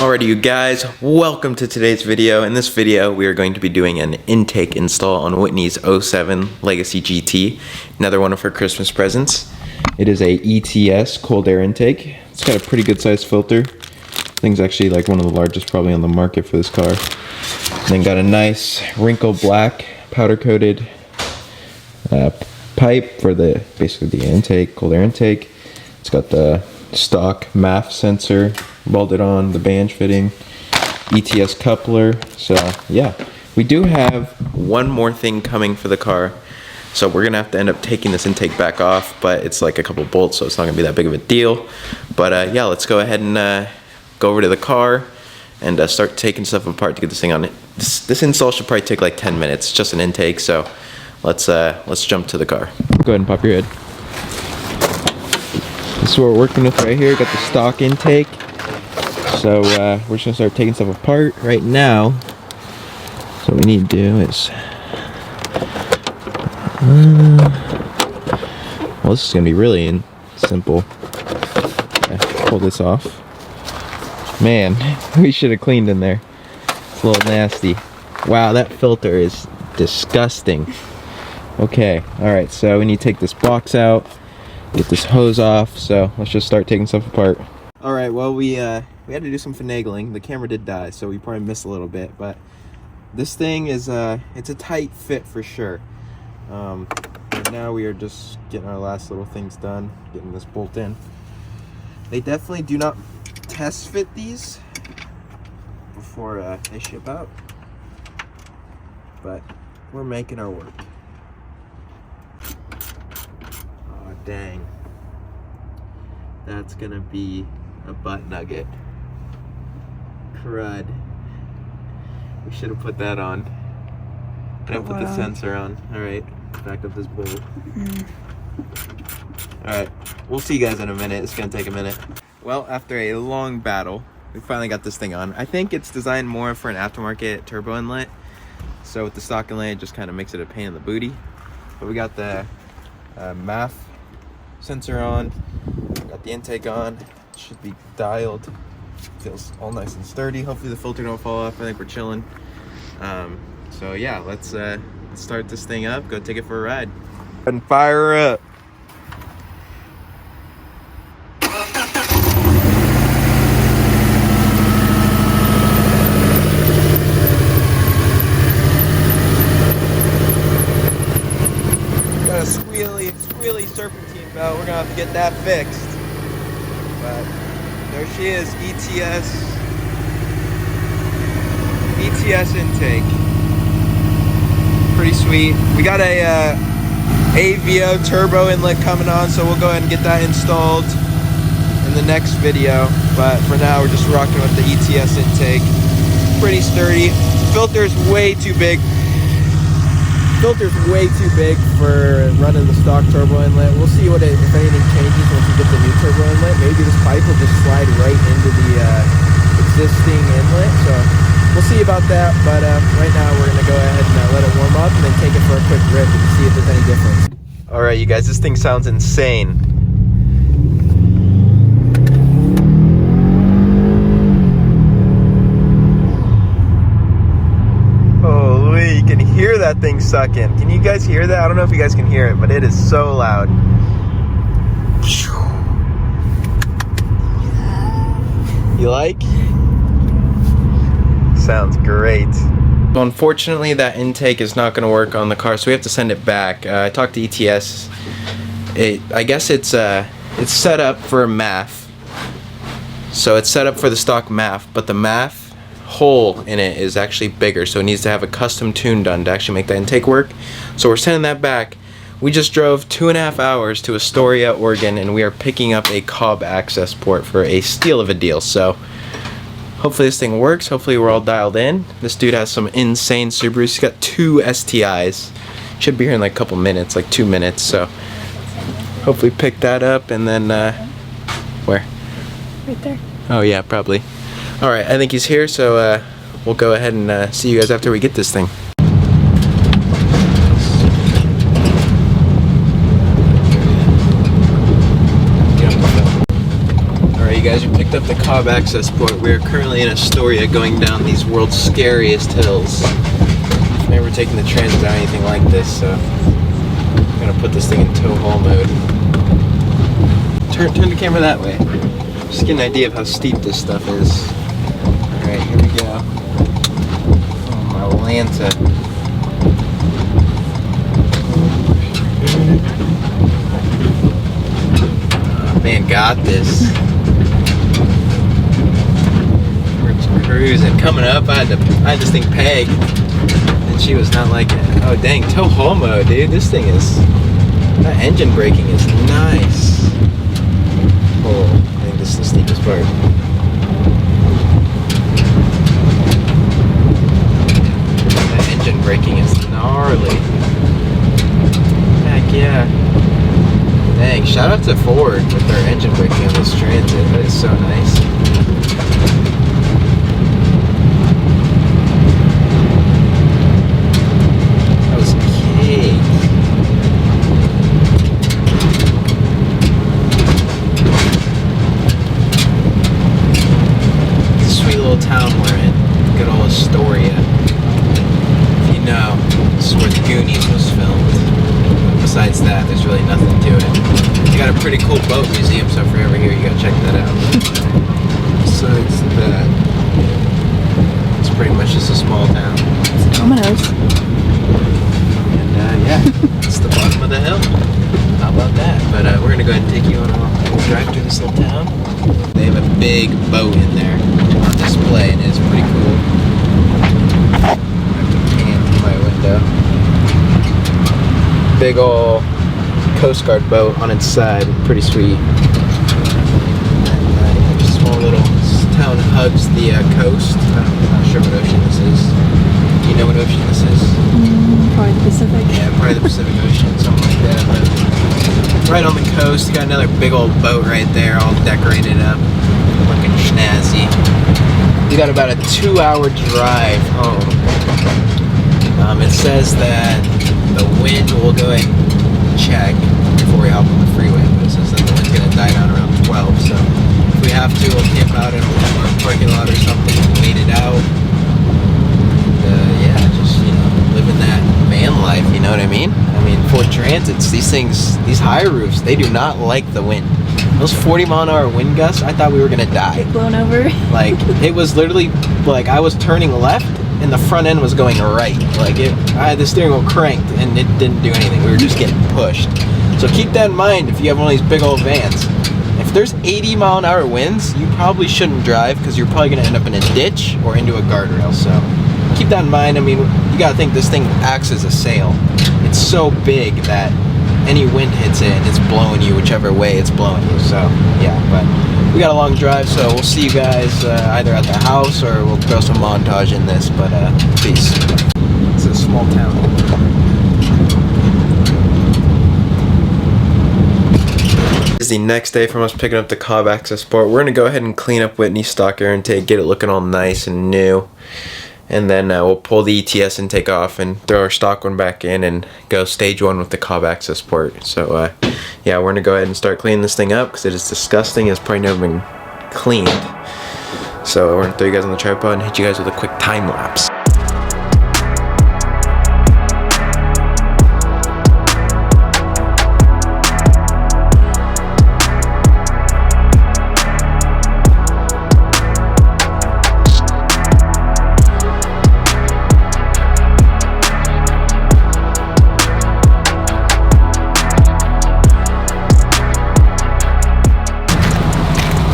Alrighty you guys, welcome to today's video. In this video we are going to be doing an intake install on Whitney's 07 Legacy GT, another one of her Christmas presents. It is a ETS cold air intake. It's got a pretty good sized filter. Thing's actually like one of the largest probably on the market for this car. And then got a nice wrinkle black powder coated pipe for basically the intake, cold air intake. It's got the stock MAF sensor bolted on, the banj fitting, ETS coupler. So yeah, we do have one more thing coming for the car. So we're gonna have to end up taking this intake back off, but it's like a couple bolts, so it's not gonna be that big of a deal. But yeah, let's go ahead and go over to the car and start taking stuff apart to get this thing on. This install should probably take like 10 minutes, just an intake. So let's jump to the car. Go ahead and pop your head. This is what we're working with right here. Got the stock intake. So we're just gonna start taking stuff apart right now. So what we need to do is, well, this is gonna be really simple. Pull this off. Man, we should have cleaned in there. It's a little nasty. Wow, that filter is disgusting. Okay, all right. So we need to take this box out, get this hose off. So let's just start taking stuff apart. All right. Well, we had to do some finagling. The camera did die, so we probably missed a little bit. But this thing is it's a tight fit for sure. Right now we are just getting our last little things done, getting this bolt in. They definitely do not test fit these before they ship out, but we're making our work. Oh dang, that's gonna be a butt nugget. Crud. We should have put that on. I put the sensor on. Alright, back up this bolt. Alright, we'll see you guys in a minute. It's gonna take a minute. Well, after a long battle, we finally got this thing on. I think it's designed more for an aftermarket turbo inlet. So with the stock inlet, it just kind of makes it a pain in the booty. But we got the MAF sensor on. Got the intake on. Should be dialed. Feels all nice and sturdy. Hopefully the filter don't fall off. I think we're chilling. So yeah, let's start this thing up. Go take it for a ride. And fire her up. Got a squealy serpentine belt. We're gonna have to get that fixed. But there she is, ETS intake. Pretty sweet. We got a AVO turbo inlet coming on, so we'll go ahead and get that installed in the next video. But for now, we're just rocking with the ETS intake. Pretty sturdy. Filter's way too big. Filter's way too big for running the stock turbo inlet. We'll see if anything changes once we get the new turbo inlet. Maybe this pipe will just slide right into the existing inlet. So we'll see about that. But right now we're gonna go ahead and let it warm up and then take it for a quick rip and see if there's any difference. All right, you guys, this thing sounds insane. You can hear that thing sucking. Can you guys hear that? I don't know if you guys can hear it, but it is so loud. You like? Sounds great. Well, unfortunately, that intake is not going to work on the car, so we have to send it back. I talked to ETS. I guess it's set up for a MAF. So it's set up for the stock MAF, but the MAF hole in it is actually bigger, so it needs to have a custom tune done to actually make that intake work. So we're sending that back. We just drove 2.5 hours to Astoria, Oregon, and we are picking up a Cobb Acessport for a steal of a deal. So hopefully this thing works. Hopefully we're all dialed in. This dude has some insane Subarus. He's got 2 STIs. Should be here in like a couple minutes, like 2 minutes. So hopefully pick that up and then where? Right there. Oh yeah, probably. Alright, I think he's here, so we'll go ahead and see you guys after we get this thing. Alright, Alright guys, we picked up the Cobb Acessport. We are currently in Astoria going down these world's scariest hills. I've never taken the transit down anything like this, so I'm gonna put this thing in tow haul mode. Turn the camera that way. Just get an idea of how steep this stuff is. Alright, here we go. Oh, my Lanta. Oh, man, got this. We're cruising. Coming up, I had this thing pegged, and she was not like it. Oh dang, tow haul mode, dude. This thing is, that engine braking is nice. Oh, I think this is the steepest part. That engine braking is gnarly. Heck yeah. Dang, shout out to Ford with their engine braking on this Transit. That is so nice. That was cake. Sweet little town we're in. Good old Astoria. If you know, this is where the Goonies was filmed. Besides that, there's really nothing to it. You got a pretty cool boat museum, so if you're ever here, you gotta check that out. Besides that, it's pretty much just a small town. Domino's. And yeah, it's the bottom of the hill. How about that? But we're gonna go ahead and take you on a drive through this little town. They have a big boat in there on display, and it's pretty cool. I have to pan through my window. Big ol' Coast Guard boat on its side, pretty sweet. And yeah, just a small little town hugs the coast. I'm not sure what ocean this is. Do you know what ocean this is? Probably the Pacific. Yeah, probably the Pacific Ocean, something like that. But right on the coast, you got another big old boat right there, all decorated up, looking snazzy. You got about a 2-hour drive home. It says that the wind, will go ahead and check before we hop on the freeway, but it says that the wind's gonna die down around 12, so if we have to, we'll camp out in a Walmart parking lot or something and wait it out. Yeah, just, you know, living that van life, you know what I mean? I mean, Ford Transits, these things, these high roofs, they do not like the wind. Those 40-mile-an-hour wind gusts, I thought we were gonna die. Blown over. Like, it was literally, like, I was turning left, and the front end was going right. Like, I had the steering wheel cranked, and it didn't do anything. We were just getting pushed. So keep that in mind if you have one of these big old vans. If there's 80-mile-an-hour winds, you probably shouldn't drive, because you're probably going to end up in a ditch or into a guardrail. So keep that in mind. I mean, you got to think this thing acts as a sail. It's so big that any wind hits it, and it's blowing you whichever way it's blowing you. So, yeah, but we got a long drive, so we'll see you guys either at the house or we'll throw some montage in this, but peace. It's a small town. This is the next day from us picking up the Cobb Acessport. We're going to go ahead and clean up Whitney's stock air intake, get it looking all nice and new. And then we'll pull the ETS intake off and throw our stock one back in and go stage one with the Cobb Acessport. So yeah, we're gonna go ahead and start cleaning this thing up because it is disgusting. It's probably never been cleaned. So we're gonna throw you guys on the tripod and hit you guys with a quick time lapse.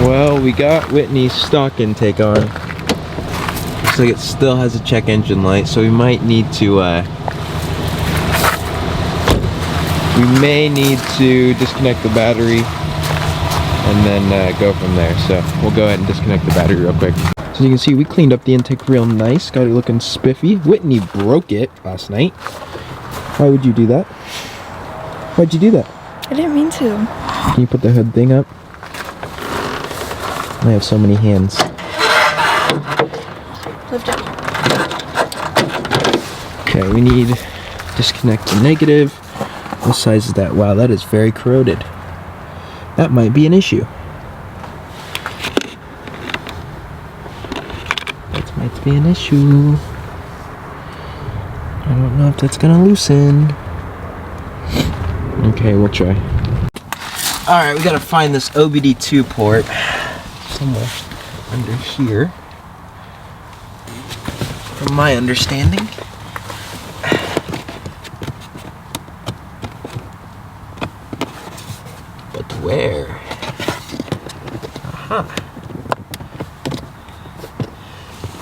Well, we got Whitney's stock intake on. Looks like it still has a check engine light, so we might need to, disconnect the battery and then go from there. So we'll go ahead and disconnect the battery real quick. So you can see we cleaned up the intake real nice, got it looking spiffy. Whitney broke it last night. Why would you do that? Why'd you do that? I didn't mean to. Can you put the hood thing up? I have so many hands. Lift it. Okay, we need disconnect to negative. What size is that? Wow, that is very corroded. That might be an issue. That might be an issue. I don't know if that's gonna loosen. Okay, we'll try. Alright, we gotta find this OBD2 port somewhere under here. From my understanding. But where? Aha.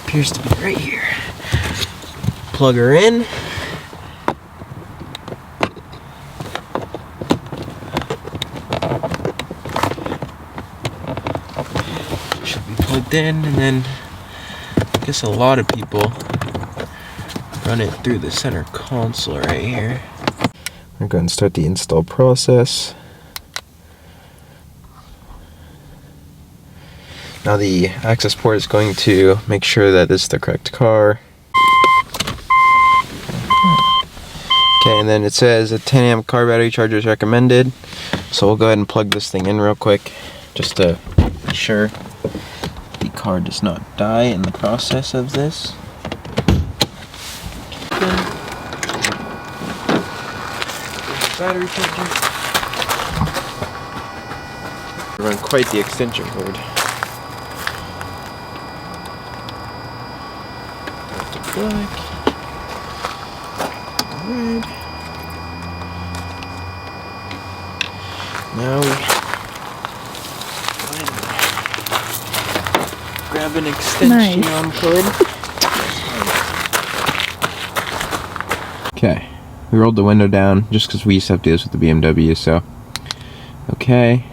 Appears to be right here. Plug her in. Should be plugged in, and then I guess a lot of people run it through the center console right here. We're going to start the install process. Now the Acessport is going to make sure that this is the correct car. Okay, and then it says a 10 amp car battery charger is recommended. So we'll go ahead and plug this thing in real quick, just to be sure the car does not die in the process of this. Battery charger. Run quite the extension cord. Black, red. Now we grab an extension cord. Okay, we rolled the window down just because we used to have to do this with the BMW. So, okay.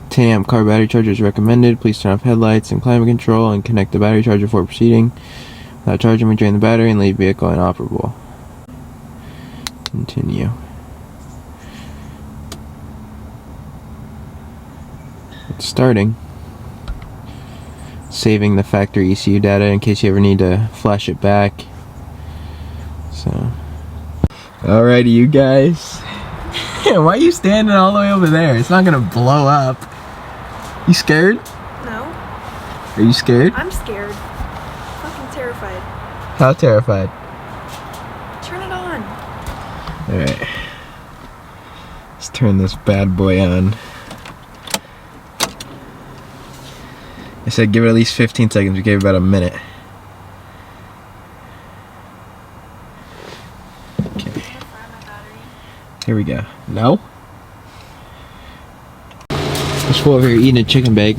10 amp car battery charger is recommended. Please turn off headlights and climate control and connect the battery charger before proceeding. Without charging, we drain the battery and leave vehicle inoperable. Continue. It's starting. Saving the factory ECU data in case you ever need to flash it back. So. Alrighty, you guys. Why are you standing all the way over there? It's not gonna blow up. You scared? No. Are you scared? I'm scared. Terrified. How terrified? Turn it on. Alright. Let's turn this bad boy on. I said give it at least 15 seconds. We gave it about a minute. Okay. Here we go. No? This fool over here eating a chicken bake.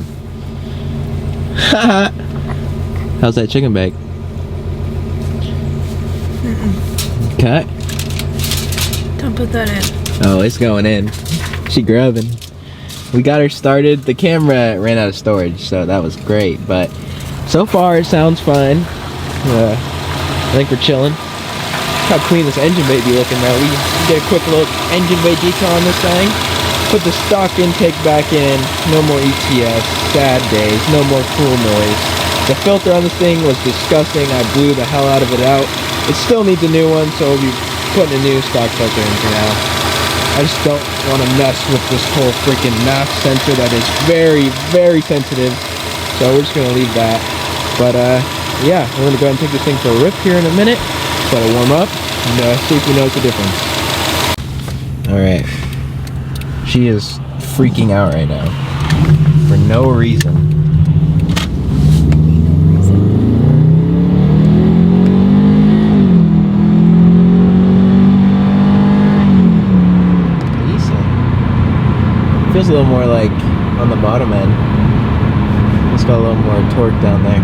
Haha. How's that chicken bake? Okay. Don't put that in. Oh, it's going in. She grubbing. We got her started. The camera ran out of storage, so that was great. But so far, it sounds fine. I think we're chilling. Look how clean this engine bay be looking now. We get a quick little engine bay detail on this thing. Put the stock intake back in. No more ETS. Sad days. No more cool noise. The filter on this thing was disgusting. I blew the hell out of it out. It still needs a new one, so we'll be putting a new stock filter in for now. I just don't want to mess with this whole freaking MAF sensor that is very, very sensitive. So we're just going to leave that. But yeah, we're going to go ahead and take this thing for a rip here in a minute. Let it warm up and see if we notice the difference. Alright. She is freaking out right now. For no reason. Feels a little more like on the bottom end. It's got a little more torque down there.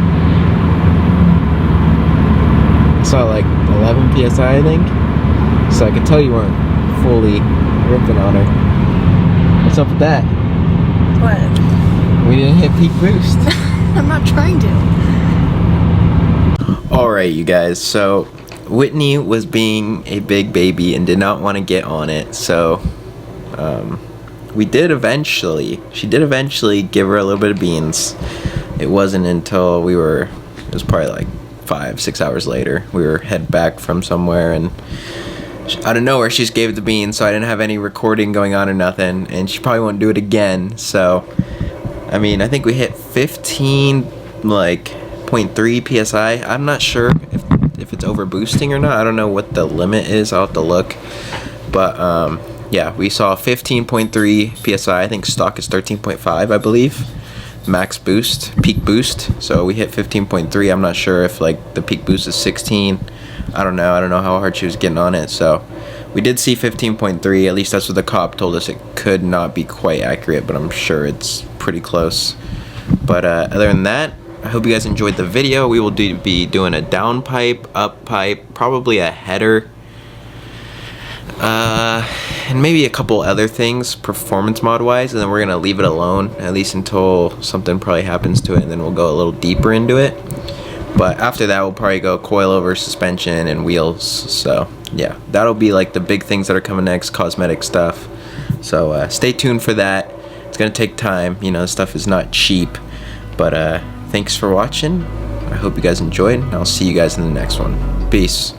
I saw like 11 psi, I think. So I could tell you weren't fully ripping on her. What's up with that? What? We didn't hit peak boost. I'm not trying to. Alright, you guys. So Whitney was being a big baby and did not want to get on it. So she did eventually give her a little bit of beans. It wasn't until it was probably like 5-6 hours later, we were headed back from somewhere, and out of nowhere she just gave it the beans, so I didn't have any recording going on or nothing, and she probably won't do it again. So I mean, I think we hit 15 like 15.3 psi. I'm not sure if it's over boosting or not. I don't know what the limit is. I'll have to look. But yeah, we saw 15.3 psi. I think stock is 13.5, I believe. Max boost, peak boost. So we hit 15.3. I'm not sure if like the peak boost is 16. I don't know how hard she was getting on it. So we did see 15.3. At least that's what the Cobb told us. It could not be quite accurate, but I'm sure it's pretty close. But other than that, I hope you guys enjoyed the video. We will be doing a down pipe, up pipe, probably a header, and maybe a couple other things performance mod wise, and then we're gonna leave it alone at least until something probably happens to it, and then we'll go a little deeper into it. But after that, we'll probably go coilover, suspension, and wheels. So yeah, that'll be like the big things that are coming next, cosmetic stuff. So stay tuned for that. It's gonna take time, you know, stuff is not cheap. But thanks for watching. I hope you guys enjoyed, and I'll see you guys in the next one. Peace.